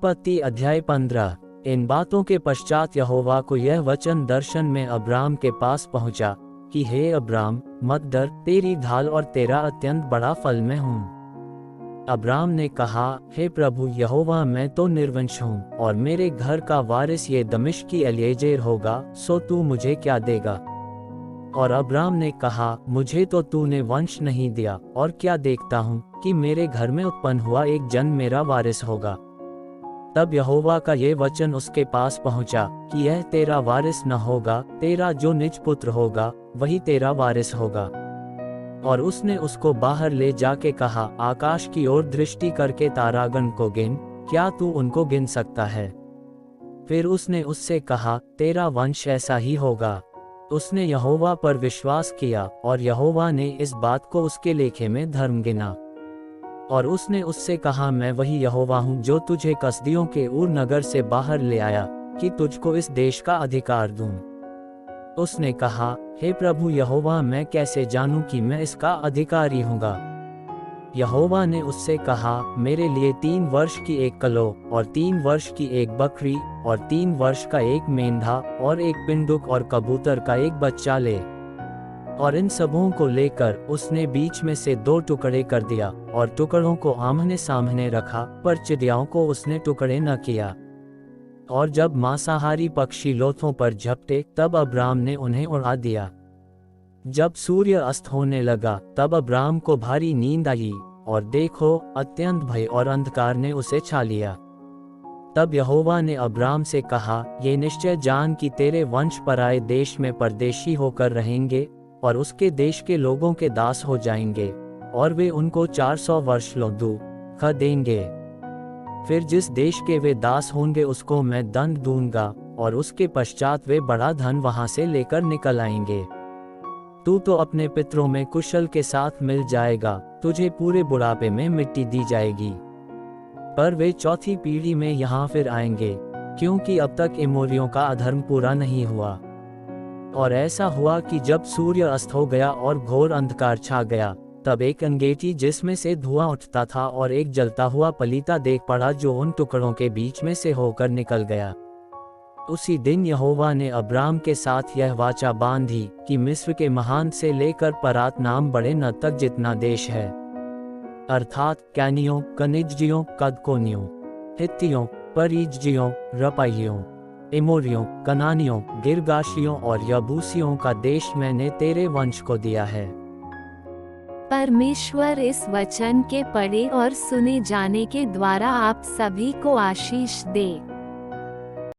उत्पत्ति अध्याय 15। इन बातों के पश्चात यहोवा को यह वचन दर्शन में अब्राम के पास पहुंचा कि हे अब्राम, मत डर, तेरी ढाल और तेरा अत्यंत बड़ा फल मैं हूँ। अब्राम ने कहा, हे प्रभु यहोवा, मैं तो निर्वंश हूँ और मेरे घर का वारिस ये दमिश्की एलीएजेर होगा, सो तू मुझे क्या देगा? और अब्राम ने कहा, मुझे तो तूने वंश नहीं दिया, और क्या देखता हूँ कि मेरे घर में उत्पन्न हुआ एक जन मेरा वारिस होगा। तब यहोवा का ये वचन उसके पास पहुंचा कि यह तेरा वारिस न होगा, तेरा जो निज पुत्र होगा वही तेरा वारिस होगा। और उसने उसको बाहर ले जाके कहा, आकाश की ओर दृष्टि करके तारागण को गिन, क्या तू उनको गिन सकता है? फिर उसने उससे कहा, तेरा वंश ऐसा ही होगा। उसने यहोवा पर विश्वास किया और यहोवा ने इस बात को उसके लेखे में धर्म गिना। और उसने उससे कहा, मैं वही यहोवा हूँ जो तुझे कसदियों के ऊर नगर से बाहर ले आया कि तुझको इस देश का अधिकार दूं। उसने कहा, हे प्रभु यहोवा, मैं कैसे जानूं कि मैं इसका अधिकारी हूँगा? यहोवा ने उससे कहा, मेरे लिए 3 वर्ष की एक कलो और 3 वर्ष की एक बकरी और 3 वर्ष का एक मेंढा और एक पिंडुक और कबूतर का एक बच्चा ले। और इन सबों को लेकर उसने बीच में से 2 टुकड़े कर दिया और टुकड़ों को आमने सामने रखा, पर चिड़ियाओं को उसने टुकड़े न किया। और जब मांसाहारी पक्षी लोथों पर झपटे, तब अब्राम ने उन्हें उड़ा दिया। जब सूर्य अस्त होने लगा, तब अब्राम को भारी नींद आई, और देखो, अत्यंत भय और अंधकार ने उसे छा लिया। तब यहोवा ने अब्राम से कहा, ये निश्चय जान कि तेरे वंश पराए देश में परदेशी होकर रहेंगे और उसके देश के लोगों के दास हो जाएंगे, और वे उनको 400 वर्ष दुख देंगे। फिर जिस देश के वे दास होंगे उसको मैं दंड दूंगा, और उसके पश्चात वे बड़ा धन वहां से लेकर निकल आएंगे। तू तो अपने पितरों में कुशल के साथ मिल जाएगा, तुझे पूरे बुढ़ापे में मिट्टी दी जाएगी। पर वे 4थी पीढ़ी में यहाँ फिर आएंगे, क्योंकि अब तक एमोरियों का अधर्म पूरा नहीं हुआ। और ऐसा हुआ कि जब सूर्य अस्त हो गया और घोर अंधकार छा गया, तब एक अंगीठी जिसमें से धुआं उठता था और एक जलता हुआ पलीता देख पड़ा जो उन टुकड़ों के बीच में से होकर निकल गया। उसी दिन यहोवा ने अब्राम के साथ यह वाचा बांधी कि मिस्र के महान से लेकर परात नाम बड़े न तक जितना देश है, अर्थात कैनियों, कनिज्जियों, कदकोनियों, हित्तियों, परिज्जियों, रपाइयों, एमोरियों, कनानियों, गिरगाशियों और यबूसियों का देश मैंने तेरे वंश को दिया है। परमेश्वर इस वचन के पढ़े और सुने जाने के द्वारा आप सभी को आशीष दे।